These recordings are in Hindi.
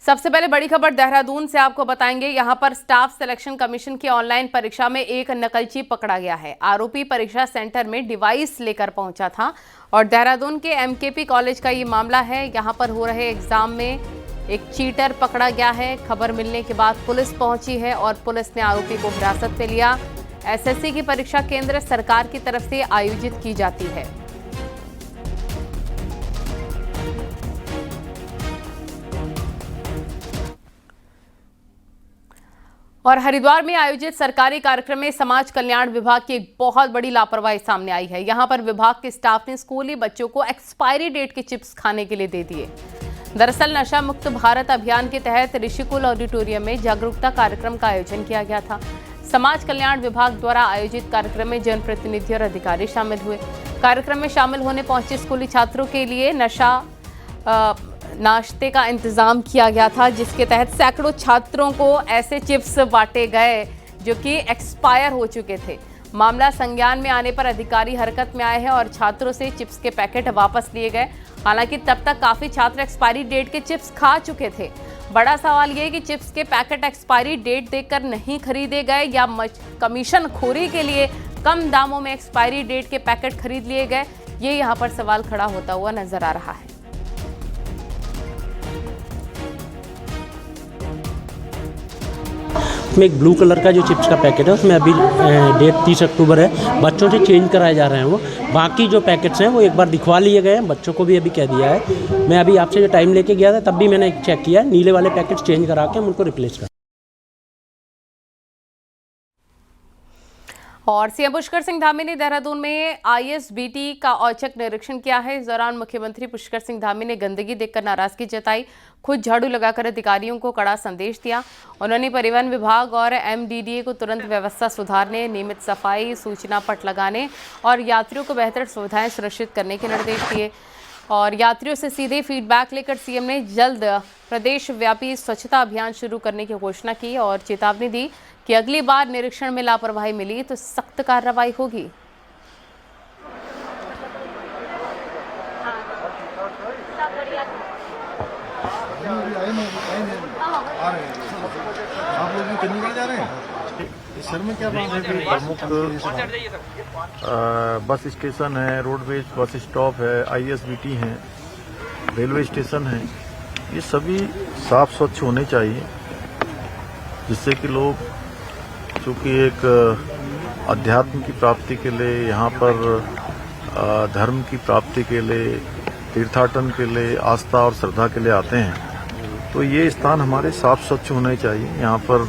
सबसे पहले बड़ी खबर देहरादून से आपको बताएंगे। यहां पर स्टाफ सिलेक्शन कमीशन की ऑनलाइन परीक्षा में एक नकलची पकड़ा गया है। आरोपी परीक्षा सेंटर में डिवाइस लेकर पहुंचा था और देहरादून के एमकेपी कॉलेज का ये मामला है। यहां पर हो रहे एग्जाम में एक चीटर पकड़ा गया है। खबर मिलने के बाद पुलिस पहुंची है और पुलिस ने आरोपी को हिरासत में लिया। एसएससी की परीक्षा केंद्र सरकार की तरफ से आयोजित की जाती है। और हरिद्वार में आयोजित सरकारी कार्यक्रम में समाज कल्याण विभाग की एक बहुत बड़ी लापरवाही सामने आई है। यहां पर विभाग के स्टाफ ने स्कूली बच्चों को एक्सपायरी डेट के चिप्स खाने के लिए दे दिए। दरअसल नशा मुक्त भारत अभियान के तहत ऋषिकुल ऑडिटोरियम में जागरूकता कार्यक्रम का आयोजन किया गया था। समाज कल्याण विभाग द्वारा आयोजित कार्यक्रम में जनप्रतिनिधि और अधिकारी शामिल हुए। कार्यक्रम में शामिल होने पहुंचे स्कूली छात्रों के लिए नाश्ते का इंतजाम किया गया था, जिसके तहत सैकड़ों छात्रों को ऐसे चिप्स बांटे गए जो कि एक्सपायर हो चुके थे। मामला संज्ञान में आने पर अधिकारी हरकत में आए हैं और छात्रों से चिप्स के पैकेट वापस लिए गए। हालांकि तब तक काफी छात्र एक्सपायरी डेट के चिप्स खा चुके थे। बड़ा सवाल ये कि चिप्स के पैकेट एक्सपायरी डेट देखकर नहीं खरीदे गए या कमीशन खोरी के लिए कम दामों में एक्सपायरी डेट के पैकेट खरीद लिए गए, ये यहाँ पर सवाल खड़ा होता हुआ नजर आ रहा है। में एक ब्लू कलर का जो चिप्स का पैकेट है उसमें अभी डेट 30 अक्टूबर है। बच्चों से चेंज कराए जा रहे हैं वो। बाकी जो पैकेट्स हैं वो एक बार दिखवा लिए गए हैं, बच्चों को भी अभी कह दिया है। मैं अभी आपसे जो टाइम लेके गया था तब भी मैंने चेक किया, नीले वाले पैकेट्स चेंज करा के हम उनको रिप्लेस कर। और सीएम पुष्कर सिंह धामी ने देहरादून में आईएसबीटी का औचक निरीक्षण किया है। इस दौरान मुख्यमंत्री पुष्कर सिंह धामी ने गंदगी देखकर नाराजगी जताई। खुद झाड़ू लगाकर अधिकारियों को कड़ा संदेश दिया। उन्होंने परिवहन विभाग और एमडीडीए को तुरंत व्यवस्था सुधारने, नियमित सफाई, सूचना पट लगाने और यात्रियों को बेहतर सुविधाएं सुनिश्चित करने के निर्देश दिए। और यात्रियों से सीधे फीडबैक लेकर सीएम ने जल्द प्रदेश व्यापी स्वच्छता अभियान शुरू करने की घोषणा की और चेतावनी दी कि अगली बार निरीक्षण में लापरवाही मिली तो सख्त कार्रवाई होगी। सर में क्या बात है कि प्रमुख बस स्टेशन है, रोडवेज बस स्टॉप है, आईएसबीटी है, रेलवे स्टेशन है, ये सभी साफ स्वच्छ होने चाहिए, जिससे कि लोग चूँकि एक अध्यात्म की प्राप्ति के लिए, यहाँ पर धर्म की प्राप्ति के लिए, तीर्थाटन के लिए, आस्था और श्रद्धा के लिए आते हैं, तो ये स्थान हमारे साफ स्वच्छ होने चाहिए। यहाँ पर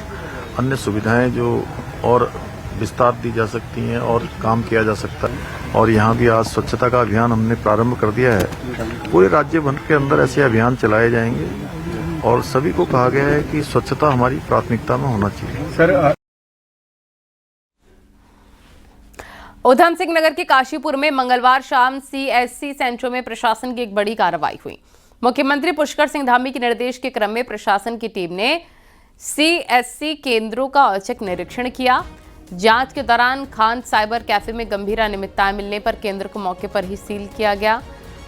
अन्य सुविधाएं जो और विस्तार दी जा सकती हैं और काम किया जा सकता है। और यहाँ भी आज स्वच्छता का अभियान हमने प्रारंभ कर दिया है। पूरे राज्य भर के अंदर ऐसे अभियान चलाए जाएंगे और सभी को कहा गया है कि स्वच्छता हमारी प्राथमिकता में होना चाहिए। सर उधम सिंह नगर के काशीपुर में मंगलवार शाम सीएससी सेंटरों में प्रशासन की एक बड़ी कार्रवाई हुई। मुख्यमंत्री पुष्कर सिंह धामी के निर्देश के क्रम में प्रशासन की टीम ने सीएससी केंद्रों का औचक निरीक्षण किया। जांच के दौरान खान साइबर कैफे में गंभीर अनियमितताएं मिलने पर केंद्र को मौके पर ही सील किया गया।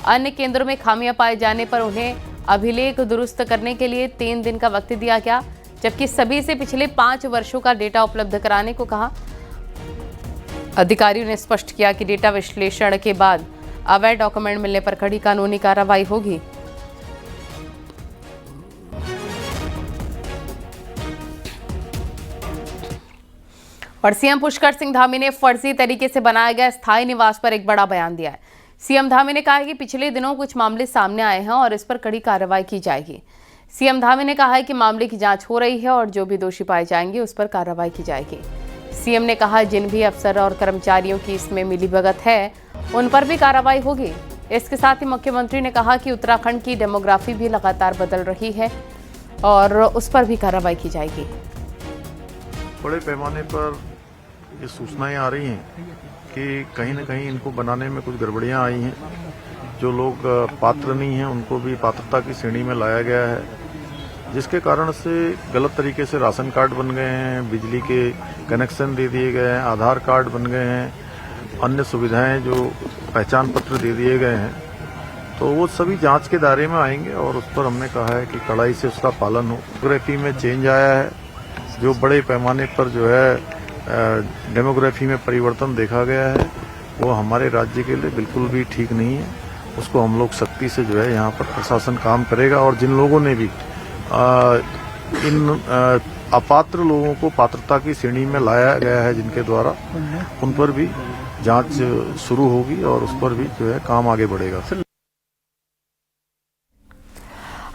अन्य केंद्रों में खामियां पाए जाने पर उन्हें अभिलेख दुरुस्त करने के लिए 3 दिन का वक्त दिया गया, जबकि सभी से पिछले 5 वर्षों का डेटा उपलब्ध कराने को कहा। अधिकारियों ने स्पष्ट किया कि डेटा विश्लेषण के बाद अवैध डॉक्यूमेंट मिलने पर कड़ी कानूनी कार्रवाई होगी। और सीएम पुष्कर सिंह धामी ने फर्जी तरीके से बनाया गया स्थायी निवास पर एक बड़ा बयान दिया है। सीएम धामी ने कहा है कि पिछले दिनों कुछ मामले सामने आए हैं और इस पर कड़ी कार्रवाई की जाएगी। सीएम धामी ने कहा है कि मामले की जांच हो रही है और जो भी दोषी पाए जाएंगे उस पर कार्रवाई की जाएगी। सीएम ने कहा जिन भी अफसर और कर्मचारियों की इसमें मिलीभगत है उन पर भी कार्रवाई होगी। इसके साथ ही मुख्यमंत्री ने कहा कि उत्तराखंड की डेमोग्राफी भी लगातार बदल रही है और उस पर भी कार्रवाई की जाएगी। बड़े पैमाने पर ये सूचनाएं आ रही हैं कि कहीं न कहीं इनको बनाने में कुछ गड़बड़ियां आई हैं। जो लोग पात्र नहीं हैं उनको भी पात्रता की श्रेणी में लाया गया है, जिसके कारण से गलत तरीके से राशन कार्ड बन गए हैं, बिजली के कनेक्शन दे दिए गए हैं, आधार कार्ड बन गए हैं, अन्य सुविधाएं जो पहचान पत्र दे दिए गए हैं। तो वो सभी जांच के दायरे में आएंगे और उस पर हमने कहा है कि कड़ाई से उसका पालन हो। डेमोग्राफी में चेंज आया है, जो बड़े पैमाने पर जो है डेमोग्राफी में परिवर्तन देखा गया है, वो हमारे राज्य के लिए बिल्कुल भी ठीक नहीं है। उसको हम लोग सख्ती से जो है यहाँ पर प्रशासन काम करेगा और जिन लोगों ने भी इन अपात्र लोगों को पात्रता की श्रेणी में लाया गया है जिनके द्वारा, उन पर भी जांच शुरू होगी और उस पर भी जो है काम आगे बढ़ेगा।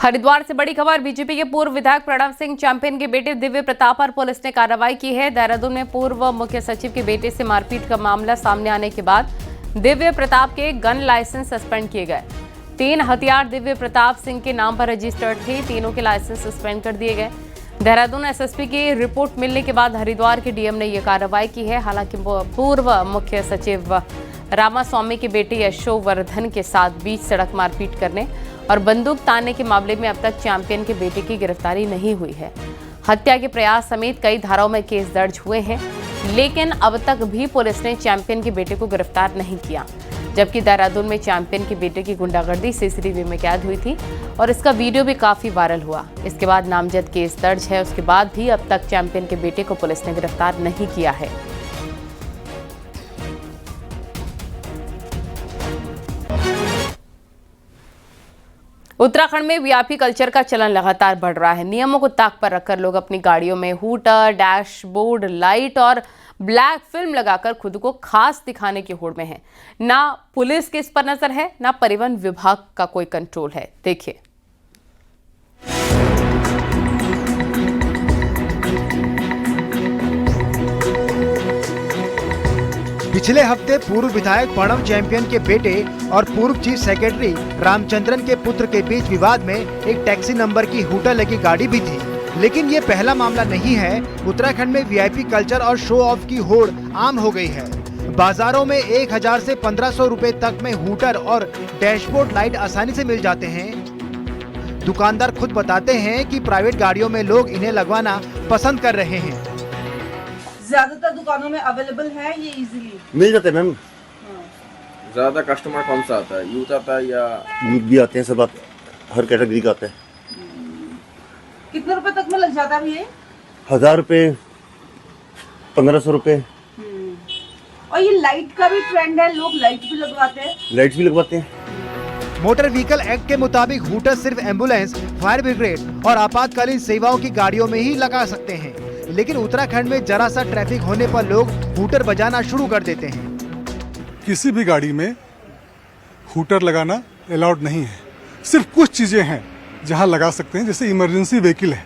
हरिद्वार से बड़ी खबर, बीजेपी के पूर्व विधायक प्रणव सिंह चैंपियन के बेटे दिव्य प्रताप पर पुलिस ने कार्रवाई की है। देहरादून में पूर्व मुख्य सचिव के बेटे से मारपीट का मामला सामने आने के बाद दिव्य प्रताप के गन लाइसेंस सस्पेंड किए गए। 3 हथियार दिव्य प्रताप सिंह के नाम पर रजिस्टर्ड थे, तीनों के लाइसेंस सस्पेंड कर दिए गए। देहरादून एसएसपी की रिपोर्ट मिलने के बाद हरिद्वार के डीएम ने यह कार्रवाई की है। हालांकि पूर्व मुख्य सचिव रामास्वामी के बेटे यशोवर्धन के साथ बीच सड़क मारपीट करने और बंदूक तानने के मामले में अब तक चैंपियन के बेटे की गिरफ्तारी नहीं हुई है। हत्या के प्रयास समेत कई धाराओं में केस दर्ज हुए हैं, लेकिन अब तक भी पुलिस ने चैंपियन के बेटे को गिरफ्तार नहीं किया। जबकि देहरादून में चैंपियन के बेटे की गुंडागर्दी सीसीटीवी में कैद हुई थी और इसका वीडियो भी काफी वायरल हुआ। इसके बाद नामजद केस दर्ज है, उसके बाद भी अब तक चैंपियन के बेटे को पुलिस ने गिरफ्तार नहीं किया है। उत्तराखंड में वीआईपी कल्चर का चलन लगातार बढ़ रहा है। नियमों को ताक पर रखकर लोग अपनी गाड़ियों में हूटर, डैशबोर्ड लाइट और ब्लैक फिल्म लगाकर खुद को खास दिखाने की होड़ में है। ना पुलिस की इस पर नजर है, ना परिवहन विभाग का कोई कंट्रोल है। देखिए। पिछले हफ्ते पूर्व विधायक प्रणव चैंपियन के बेटे और पूर्व चीफ सेक्रेटरी रामचंद्रन के पुत्र के बीच विवाद में एक टैक्सी नंबर की हूटर लगी गाड़ी भी थी। लेकिन ये पहला मामला नहीं है। उत्तराखंड में वीआईपी कल्चर और शो ऑफ की होड़ आम हो गई है। बाजारों में 1000 से 1500 रुपए तक में हूटर और डैशबोर्ड लाइट आसानी से मिल जाते हैं। दुकानदार खुद बताते हैं कि प्राइवेट गाड़ियों में लोग इन्हें लगवाना पसंद कर रहे हैं। ज्यादातर दुकानों में अवेलेबल है ये इजीली मिल जाते हैं मैम। ज्यादा कस्टमर कौन सा आता है, यूथ आता है या यूथ भी आते हैं, सब हर कैटेगरी का आता है। कितने रुपए तक में लग जाता है ये? 1000 रुपए, 1500 रुपए। और ये लाइट का भी ट्रेंड है, लोग लाइट भी लगवाते हैं। लाइट्स भी लगवाते हैं। मोटर व्हीकल एक्ट के मुताबिक हूटर सिर्फ एम्बुलेंस, फायर ब्रिगेड और आपातकालीन सेवाओं की गाड़ियों में ही लगा सकते हैं। लेकिन उत्तराखंड में जरा सा ट्रैफिक होने पर लोग हूटर बजाना शुरू कर देते हैं। किसी भी गाड़ी में हूटर लगाना अलाउड नहीं है। सिर्फ कुछ चीज़ें हैं जहां लगा सकते हैं, जैसे इमरजेंसी व्हीकल है,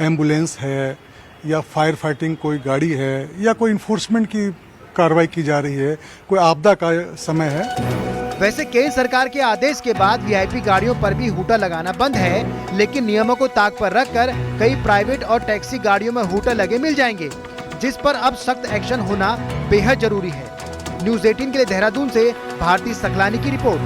एम्बुलेंस है या फायर फाइटिंग कोई गाड़ी है या कोई इन्फोर्समेंट की कार्रवाई की जा रही है, कोई आपदा का समय है। वैसे केंद्र सरकार के आदेश के बाद वीआईपी गाड़ियों पर भी हूटर लगाना बंद है, लेकिन नियमों को ताक पर रखकर कई प्राइवेट और टैक्सी गाड़ियों में हूटर लगे मिल जाएंगे, जिस पर अब सख्त एक्शन होना बेहद जरूरी है। न्यूज़ 18 के लिए देहरादून से भारती सकलानी की रिपोर्ट।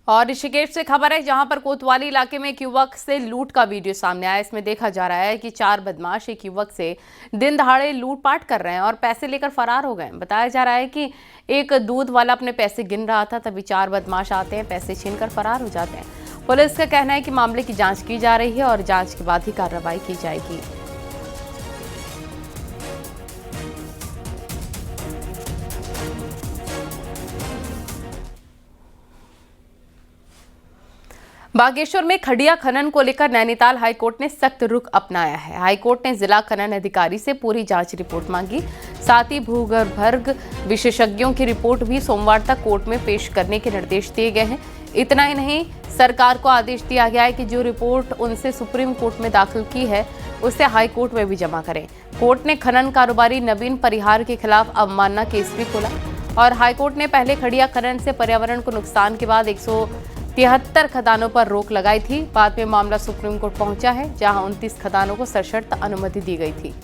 और ऋषिकेश से खबर है, जहां पर कोतवाली इलाके में एक युवक से लूट का वीडियो सामने आया। इसमें देखा जा रहा है कि 4 बदमाश एक युवक से दिन दहाड़े लूटपाट कर रहे हैं और पैसे लेकर फरार हो गए। बताया जा रहा है कि एक दूध वाला अपने पैसे गिन रहा था, तभी 4 बदमाश आते हैं, पैसे छीनकर फरार हो जाते हैं। पुलिस का कहना है कि मामले की जांच की जा रही है और जांच के बाद ही कार्रवाई की जाएगी। बागेश्वर में खड़िया खनन को लेकर नैनीताल हाईकोर्ट ने सख्त रुख अपनाया है। हाईकोर्ट ने जिला खनन अधिकारी से पूरी जांच रिपोर्ट मांगी। साथ ही भूगर्भस्थ विशेषज्ञों की रिपोर्ट भी सोमवार तक कोर्ट में पेश करने के निर्देश दिए गए हैं। इतना ही नहीं, सरकार को आदेश दिया गया है कि जो रिपोर्ट उनसे सुप्रीम कोर्ट में दाखिल की है उसे हाईकोर्ट में भी जमा करें। कोर्ट ने खनन कारोबारी नवीन परिहार के खिलाफ अवमानना केस भी खोला और हाईकोर्ट ने पहले खड़िया खनन से पर्यावरण को नुकसान के बाद 173 खदानों पर रोक लगाई थी। बाद में मामला सुप्रीम कोर्ट पहुंचा है, जहां 29 खदानों को सशर्त अनुमति दी गई थी।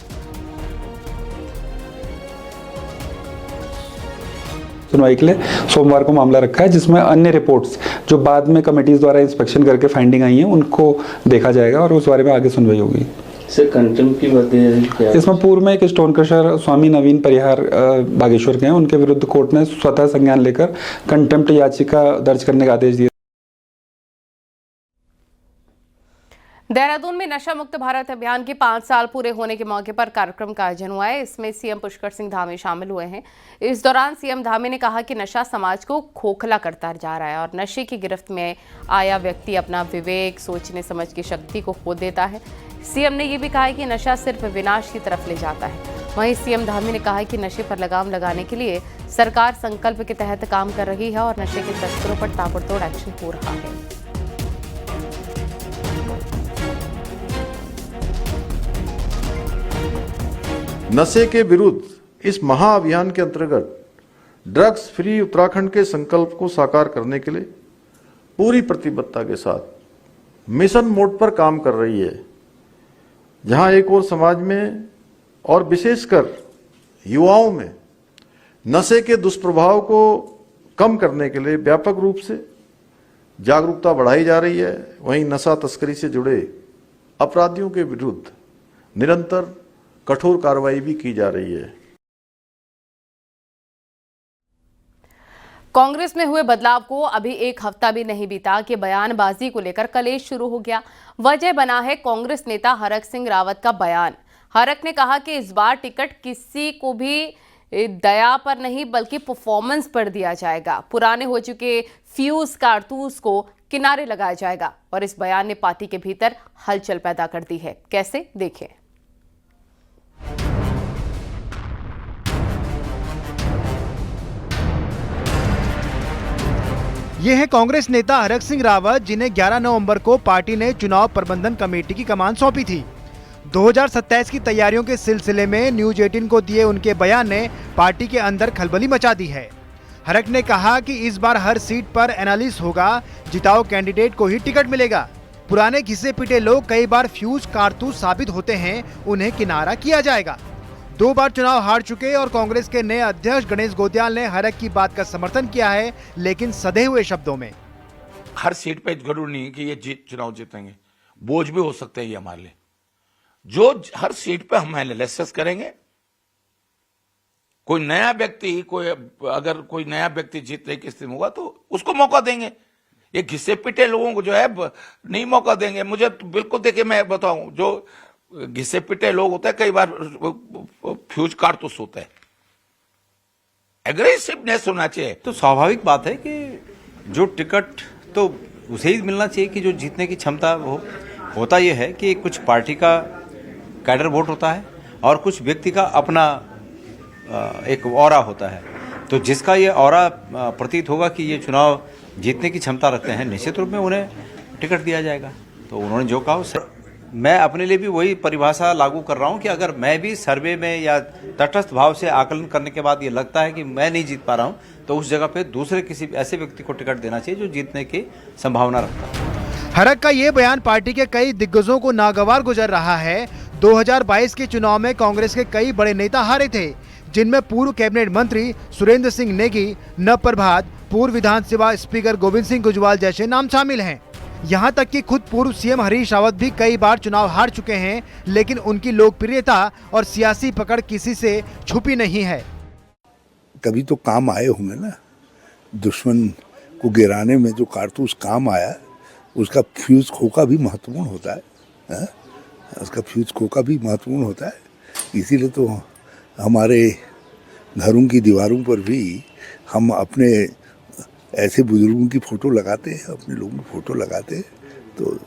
सुनवाई के लिए सोमवार को मामला रखा है, जिसमें अन्य रिपोर्ट्स जो बाद में कमेटीज द्वारा इंस्पेक्शन करके फाइंडिंग आई हैं उनको देखा जाएगा और उस बारे में आगे सुनवाई होगी। सर कंटेम्प्ट की बात है इसमें पूर्व में एक स्टोन क्रशर स्वामी नवीन परिहार बागेश्वर के हैं, उनके विरुद्ध कोर्ट ने स्वतः संज्ञान लेकर कंटेम्प्ट याचिका दर्ज करने का आदेश दिया। देहरादून में नशा मुक्त भारत अभियान के 5 साल पूरे होने के मौके पर कार्यक्रम का आयोजन हुआ है। इसमें सीएम पुष्कर सिंह धामी शामिल हुए हैं। इस दौरान सीएम धामी ने कहा कि नशा समाज को खोखला करता जा रहा है और नशे की गिरफ्त में आया व्यक्ति अपना विवेक, सोचने समझ की शक्ति को खो देता है। सीएम ने यह भी कहा है कि नशा सिर्फ विनाश की तरफ ले जाता है। वहीं सीएम धामी ने कहा कि नशे पर लगाम लगाने के लिए सरकार संकल्प के तहत काम कर रही है और नशे के तस्करों पर ताबड़तोड़ एक्शन हो रहा है। नशे के विरुद्ध इस महाअभियान के अंतर्गत ड्रग्स फ्री उत्तराखंड के संकल्प को साकार करने के लिए पूरी प्रतिबद्धता के साथ मिशन मोड पर काम कर रही है, जहां एक और समाज में और विशेषकर युवाओं में नशे के दुष्प्रभाव को कम करने के लिए व्यापक रूप से जागरूकता बढ़ाई जा रही है। वहीं नशा तस्करी से जुड़े अपराधियों के विरुद्ध निरंतर कठोर कार्रवाई भी की जा रही है। कांग्रेस में हुए बदलाव को अभी एक हफ्ता भी नहीं बीता कि बयानबाजी को लेकर कलेश शुरू हो गया। वजह बना है कांग्रेस नेता हरक सिंह रावत का बयान। हरक ने कहा कि इस बार टिकट किसी को भी दया पर नहीं बल्कि परफॉर्मेंस पर दिया जाएगा। पुराने हो चुके फ्यूज कारतूस को किनारे लगाया जाएगा और इस बयान ने पार्टी के भीतर हलचल पैदा कर दी है। कैसे, देखें। ये है कांग्रेस नेता हरक सिंह रावत, जिन्हें 11 नवंबर को पार्टी ने चुनाव प्रबंधन कमेटी की कमान सौंपी थी। 2027 की तैयारियों के सिलसिले में न्यूज 18 को दिए उनके बयान ने पार्टी के अंदर खलबली मचा दी है। हरक ने कहा कि इस बार हर सीट पर एनालिसिस होगा, जिताओ कैंडिडेट को ही टिकट मिलेगा। पुराने घिसे पिटे लोग कई बार फ्यूज कारतूस साबित होते हैं, उन्हें किनारा किया जाएगा। 2 बार चुनाव हार चुके और कांग्रेस के नए अध्यक्ष गणेश गोत्याल ने हरक की बात का समर्थन किया है, लेकिन सधे हुए शब्दों में। हर सीट पे जरूर नहीं कि ये चुनाव जीतेंगे, बोझ भी हो सकते हैं ये हमारे लिए। जो हर सीट पे हम एनालिसिस करेंगे, कोई नया व्यक्ति जीतने की स्थिति में होगा तो उसको मौका देंगे। ये घिसे पिटे लोगों को जो है नहीं मौका देंगे। मुझे तो बिल्कुल, देखिए मैं बताऊं, जो घिसे पिटे लोग होते हैं कई बार फ्यूज कारतूस होते हैं, एग्रेसिवनेस होना चाहिए। तो स्वाभाविक बात है कि जो टिकट तो उसे ही मिलना चाहिए कि जो जीतने की क्षमता हो। होता यह है कि कुछ पार्टी का कैडर वोट होता है और कुछ व्यक्ति का अपना एक ऑरा होता है। तो जिसका ये ऑरा प्रतीत होगा कि ये चुनाव जीतने की क्षमता रखते हैं, निश्चित रूप में उन्हें टिकट दिया जाएगा। तो उन्होंने जो कहा उससे मैं अपने लिए भी वही परिभाषा लागू कर रहा हूं कि अगर मैं भी सर्वे में या तटस्थ भाव से आकलन करने के बाद ये लगता है कि मैं नहीं जीत पा रहा हूं, तो उस जगह पे दूसरे किसी ऐसे व्यक्ति को टिकट देना चाहिए जो जीतने की संभावना रखता है। हरक का ये बयान पार्टी के कई दिग्गजों को नागवार गुजर रहा है। 2022 के चुनाव में कांग्रेस के कई बड़े नेता हारे थे, जिनमें पूर्व कैबिनेट मंत्री सुरेंद्र सिंह नेगी, नव प्रभात, पूर्व विधानसभा स्पीकर गोविंद सिंह गुजवाल जैसे नाम शामिल हैं। यहाँ तक कि खुद पूर्व सीएम हरीश रावत भी कई बार चुनाव हार चुके हैं, लेकिन उनकी लोकप्रियता और सियासी पकड़ किसी से छुपी नहीं है। कभी तो काम आए होंगे ना, दुश्मन को गिराने में जो कारतूस काम आया, उसका फ्यूज खोका भी महत्वपूर्ण होता है। उसका फ्यूज खोका भी महत्वपूर्ण होता है। इसीलिए तो हमारे घरों की दीवारों पर भी हम अपने ऐसे बुजुर्गों की फोटो लगाते हैं, अपने लोगों की फोटो लगाते हैं। तो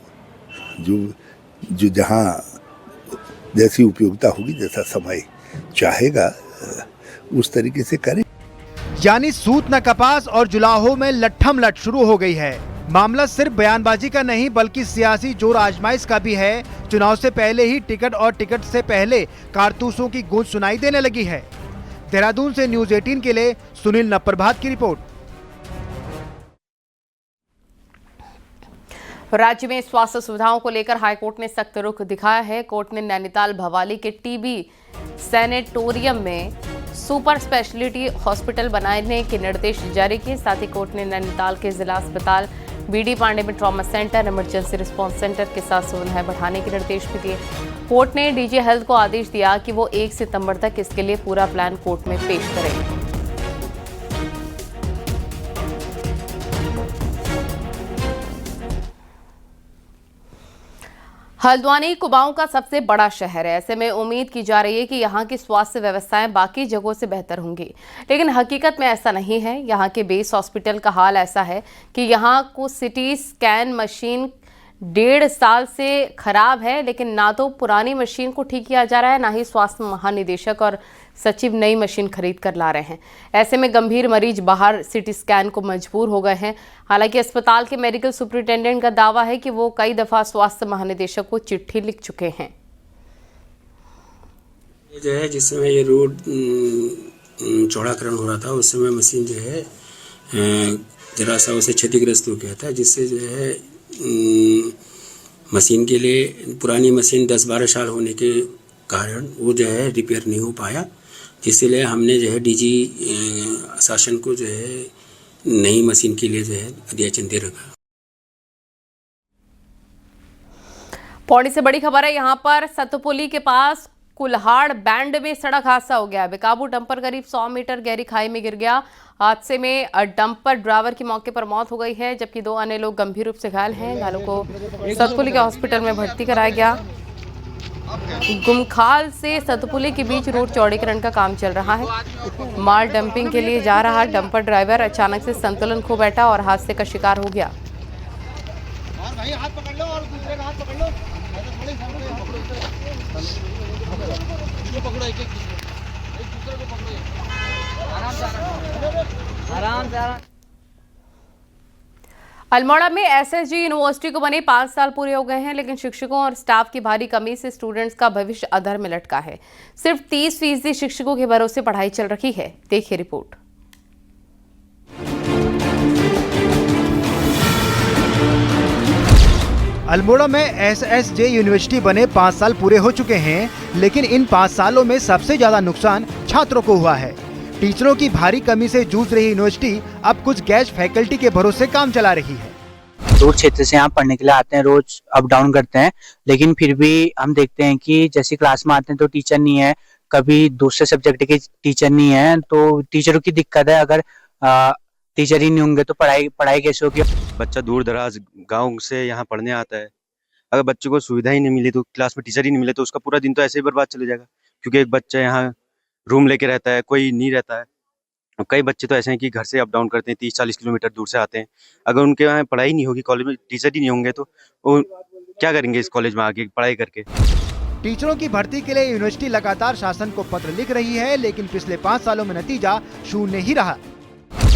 जो जहाँ जैसी उपयोगिता होगी, जैसा समय चाहेगा, उस तरीके से करें। यानी सूत न कपास और जुलाहो में लट्ठम लट शुरू हो गई है। मामला सिर्फ बयानबाजी का नहीं बल्कि सियासी जोर आजमाइश का भी है। चुनाव से पहले ही टिकट और टिकट से पहले कारतूसों की गूंज सुनाई देने लगी है। देहरादून से न्यूज 18 के लिए सुनील नवप्रभात की रिपोर्ट। राज्य में स्वास्थ्य सुविधाओं को लेकर हाईकोर्ट ने सख्त रुख दिखाया है। कोर्ट ने नैनीताल भवाली के टीबी सैनेटोरियम में सुपर स्पेशलिटी हॉस्पिटल बनाने के निर्देश जारी किए। साथ ही कोर्ट ने नैनीताल के जिला अस्पताल बीडी पांडे में trauma centre, emergency response centre के साथ सुविधाएं बढ़ाने के निर्देश भी दिए। कोर्ट ने डीजी हेल्थ को आदेश दिया कि वो 1 सितंबर तक इसके लिए पूरा प्लान कोर्ट में पेश करें। हल्द्वानी कुमाऊं का सबसे बड़ा शहर है, ऐसे में उम्मीद की जा रही है कि यहाँ की स्वास्थ्य व्यवस्थाएं बाकी जगहों से बेहतर होंगी, लेकिन हकीकत में ऐसा नहीं है। यहाँ के बेस हॉस्पिटल का हाल ऐसा है कि यहाँ को सिटी स्कैन मशीन 1.5 साल से खराब है, लेकिन ना तो पुरानी मशीन को ठीक किया जा रहा है, ना ही स्वास्थ्य महानिदेशक और सचिव नई मशीन खरीद कर ला रहे हैं। ऐसे में गंभीर मरीज बाहर सिटी स्कैन को मजबूर हो गए हैं। हालांकि अस्पताल के मेडिकल सुपरिटेंडेंट का दावा है कि वो कई दफा स्वास्थ्य महानिदेशक को चिट्ठी लिख चुके हैं। ये जो है जिस समय ये रोड चौड़ाकरण हो रहा था, उस समय मशीन जो है जरा सा उसे क्षतिग्रस्त हो गया था, जिससे जो है मशीन के लिए पुरानी मशीन 10-12 साल होने के कारण वो जो है रिपेयर नहीं हो पाया, जिसलिए हमने जो है डीजी शासन को जो है नई मशीन के लिए जो है अध्याचन दे रखा। पौड़ी से बड़ी खबर है, यहाँ पर सतपुली के पास कुल्हाड़ बैंड में सड़क हादसा हो गया। बेकाबू डंपर करीब 100 मीटर गहरी खाई में गिर गया। हादसे में डंपर ड्राइवर की मौके पर मौत हो गई है, जबकि 2 अन्य लोग गंभीर रूप से घायल हैं। घायलों को सतपुली के हॉस्पिटल में भर्ती कराया गया। गुमखाल से सतपुली के बीच रोड चौड़ीकरण का काम चल रहा है। माल डंपिंग के लिए जा रहा डंपर ड्राइवर अचानक से संतुलन खो बैठा और हादसे का शिकार हो गया। अल्मोड़ा में एसएसजी यूनिवर्सिटी को बने 5 साल पूरे हो गए हैं, लेकिन शिक्षकों और स्टाफ की भारी कमी से स्टूडेंट्स का भविष्य अधर में लटका है। सिर्फ 30% शिक्षकों के भरोसे पढ़ाई चल रही है। देखिए रिपोर्ट। अल्मोड़ा में एसएसजे यूनिवर्सिटी बने 5 साल पूरे हो चुके हैं, लेकिन इन 5 सालों में सबसे ज्यादा नुकसान छात्रों को हुआ है। टीचरों की भारी कमी से जूझ रही यूनिवर्सिटी अब कुछ गैस फैकल्टी के भरोसे काम चला रही है। दूर क्षेत्र से यहाँ पढ़ने के लिए आते हैं, रोज अप डाउन करते हैं, लेकिन फिर भी हम देखते हैं कि जैसी क्लास में आते हैं तो टीचर नहीं है, कभी दूसरे सब्जेक्ट के टीचर नहीं है, तो टीचरों की दिक्कत है। अगर टीचर ही नहीं होंगे तो पढ़ाई कैसे होगी। बच्चा दूर दराज गाँव से यहाँ पढ़ने आता है, अगर बच्चों को सुविधा ही नहीं मिली तो क्लास में टीचर ही नहीं मिले तो उसका पूरा दिन तो ऐसे ही बर्बाद चले जाएगा। क्योंकि एक बच्चा यहाँ रूम लेके रहता है, कोई नहीं रहता है। कई बच्चे तो ऐसे हैं कि घर से अप डाउन करते हैं, 30-40 किलोमीटर दूर से आते हैं। अगर उनके यहाँ पढ़ाई नहीं होगी, कॉलेज में टीचर ही नहीं होंगे तो वो क्या करेंगे इस कॉलेज में आगे पढ़ाई करके। टीचरों की भर्ती के लिए यूनिवर्सिटी लगातार शासन को पत्र लिख रही है, लेकिन पिछले 5 सालों में नतीजा शून्य ही रहा।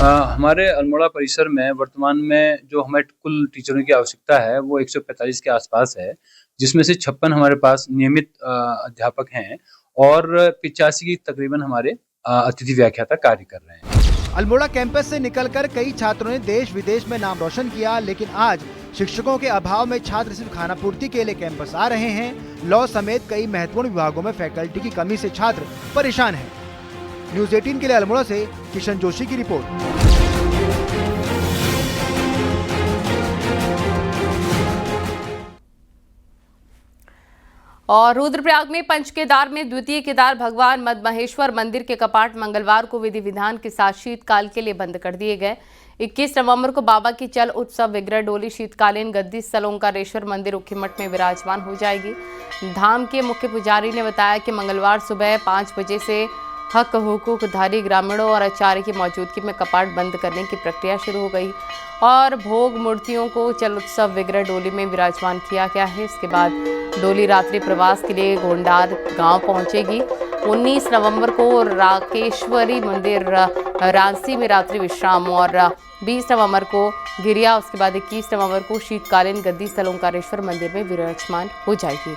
हमारे अल्मोड़ा परिसर में वर्तमान में जो हमें कुल टीचरों की आवश्यकता है वो 145 के आसपास है, जिसमें से 56 हमारे पास नियमित अध्यापक हैं और 85 तकरीबन हमारे अतिथि व्याख्याता कार्य कर रहे हैं। अल्मोड़ा कैंपस से निकलकर कई छात्रों ने देश विदेश में नाम रोशन किया, लेकिन आज शिक्षकों के अभाव में छात्र सिर्फ खानापूर्ति के लिए कैंपस आ रहे हैं। लॉ समेत कई महत्वपूर्ण विभागों में फैकल्टी की कमी से छात्र परेशान हैं। न्यूज़ 18 के लिए अल्मोड़ा से किशन जोशी की रिपोर्ट। और रुद्रप्रयाग में पंच केदार में द्वितीय केदार भगवान मदमहेश्वर मंदिर के कपाट मंगलवार को विधि विधान के साथ शीतकाल के लिए बंद कर दिए गए। 21 नवंबर को बाबा की चल उत्सव विग्रह डोली शीतकालीन गद्दी स्थल ओंकारेश्वर मंदिर उखीमठ में विराजमान हो जाएगी। धाम के मुख्य पुजारी ने बताया कि मंगलवार सुबह 5 बजे से हक हुकूकधारी ग्रामीणों और आचार्य की मौजूदगी में कपाट बंद करने की प्रक्रिया शुरू हो गई और भोग मूर्तियों को चल उत्सव विग्रह डोली में विराजमान किया गया है। इसके बाद डोली रात्रि प्रवास के लिए गोंडार गांव पहुंचेगी। 19 नवंबर को राकेश्वरी मंदिर रांसी में रात्रि विश्राम और 20 नवंबर को गिरिया, उसके बाद 21 नवंबर को शीतकालीन गद्दी स्थल ओंकारेश्वर मंदिर में विराजमान हो जाएगी।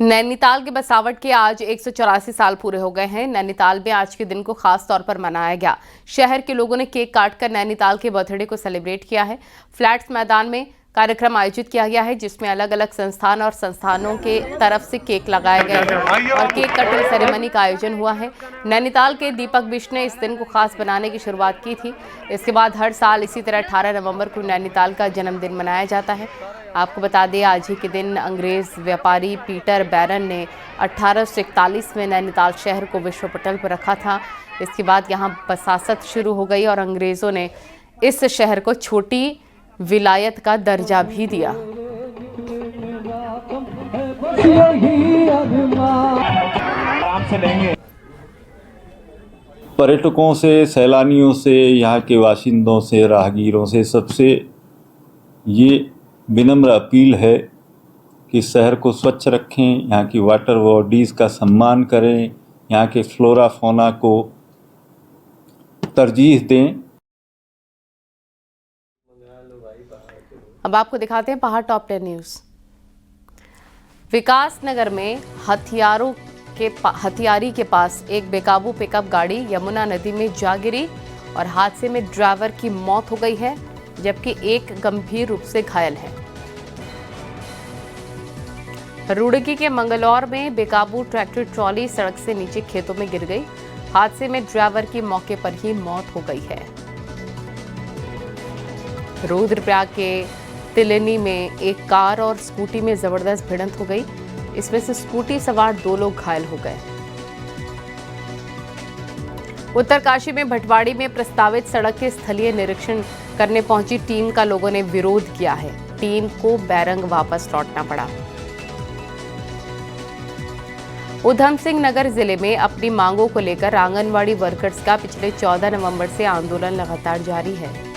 नैनीताल के बसावट के आज 184 साल पूरे हो गए हैं। नैनीताल में आज के दिन को खास तौर पर मनाया गया। शहर के लोगों ने केक काटकर नैनीताल के बर्थडे को सेलिब्रेट किया है। फ्लैट्स मैदान में कार्यक्रम आयोजित किया गया है जिसमें अलग अलग संस्थान और संस्थानों के तरफ से केक लगाए गए हैं और केक कटिंग सेरेमनी का आयोजन हुआ है। नैनीताल के दीपक बिष्ट ने इस दिन को खास बनाने की शुरुआत की थी। इसके बाद हर साल इसी तरह 18 नवंबर को नैनीताल का जन्मदिन मनाया जाता है। आपको बता दें, आज ही के दिन अंग्रेज व्यापारी पीटर बैरन ने 1841 में नैनीताल शहर को विश्व पटल पर रखा था। इसके बाद यहाँ बसासत शुरू हो गई और अंग्रेज़ों ने इस शहर को छोटी विलायत का दर्जा भी दिया। पर्यटकों से, सैलानियों से, यहाँ के बाशिंदों से, राहगीरों से सबसे ये विनम्र अपील है कि शहर को स्वच्छ रखें, यहाँ की वाटर बॉडीज़ का सम्मान करें, यहाँ के फ्लोरा फौना को तरजीह दें। अब आपको दिखाते हैं पहाड़ टॉप 10 न्यूज़। विकास नगर में हथियारी के पास एक बेकाबू पिकअप गाड़ी यमुना नदी में जा गिरी और हादसे में ड्राइवर की मौत हो गई है जबकि एक गंभीर रूप से घायल है। रुड़की के मंगलौर में बेकाबू ट्रैक्टर ट्रॉली सड़क से नीचे खेतों में गिर गई। हादसे में ड्राइवर की मौके पर ही मौत हो गई है। रुद्रप्रयाग के तिलनी में एक कार और स्कूटी में जबरदस्त भिड़ंत हो गई। इसमें से स्कूटी सवार 2 लोग घायल हो गए। उत्तरकाशी में भटवाड़ी में प्रस्तावित सड़क के स्थलीय निरीक्षण करने पहुंची टीम का लोगों ने विरोध किया है। टीम को बैरंग वापस लौटना पड़ा। उधम सिंह नगर जिले में अपनी मांगों को लेकर आंगनवाड़ी वर्कर्स का पिछले 14 नवंबर से आंदोलन लगातार जारी है।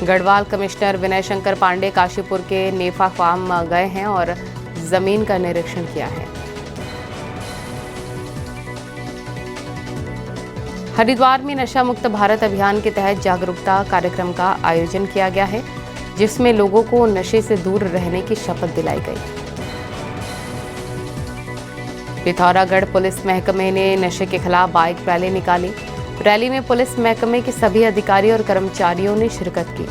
गढ़वाल कमिश्नर विनय शंकर पांडे काशीपुर के नेफा फार्म गए हैं और जमीन का निरीक्षण किया है। हरिद्वार में नशा मुक्त भारत अभियान के तहत जागरूकता कार्यक्रम का आयोजन किया गया है जिसमें लोगों को नशे से दूर रहने की शपथ दिलाई गई। पिथौरागढ़ पुलिस महकमे ने नशे के खिलाफ बाइक रैली निकाली। रैली में पुलिस महकमे के सभी अधिकारी और कर्मचारियों ने शिरकत की।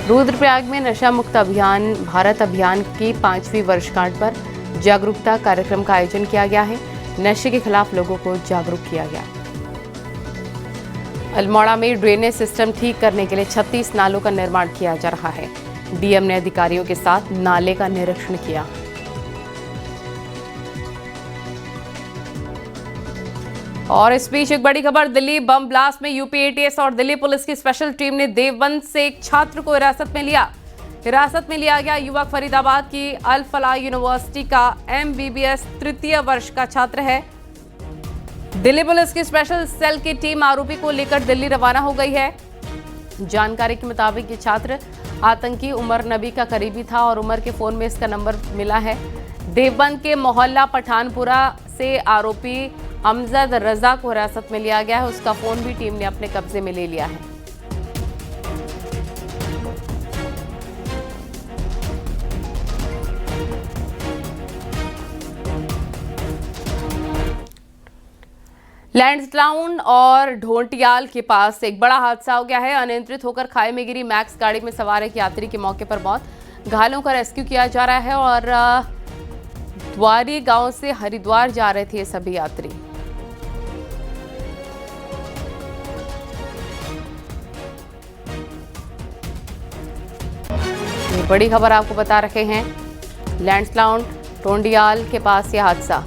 रुद्रप्रयाग में नशा मुक्त अभियान भारत अभियान की 5वीं वर्षगांठ पर जागरूकता कार्यक्रम का आयोजन किया गया है। नशे के खिलाफ लोगों को जागरूक किया गया। अल्मोड़ा में ड्रेनेज सिस्टम ठीक करने के लिए 36 नालों का निर्माण किया जा रहा है। डीएम ने अधिकारियों के साथ नाले का निरीक्षण किया। और इस बीच एक बड़ी खबर, दिल्ली बम ब्लास्ट में यूपी एटीएस और दिल्ली पुलिस की स्पेशल टीम ने देवबंद से एक छात्र को हिरासत में लिया। हिरासत में लिया गया युवक फरीदाबाद की अल फलाह यूनिवर्सिटी का MBBS 3य वर्ष का छात्र है। दिल्ली पुलिस की स्पेशल सेल की टीम आरोपी को लेकर दिल्ली रवाना हो गई है। जानकारी के मुताबिक ये छात्र आतंकी उमर नबी का करीबी था और उमर के फोन में इसका नंबर मिला है। देवबंद के मोहल्ला पठानपुरा से आरोपी अमजद रजा को हिरासत में लिया गया है। उसका फोन भी टीम ने अपने कब्जे में ले लिया है। लैंसडाउन और ढोंटियाल के पास एक बड़ा हादसा हो गया है। अनियंत्रित होकर खाई में गिरी मैक्स गाड़ी में सवार एक यात्री की मौके पर मौत। घायलों का रेस्क्यू किया जा रहा है और द्वारी गांव से हरिद्वार जा रहे थे ये सभी यात्री। ये बड़ी खबर आपको बता रहे हैं। लैंसडाउन ढोंटियाल के पास यह हादसा।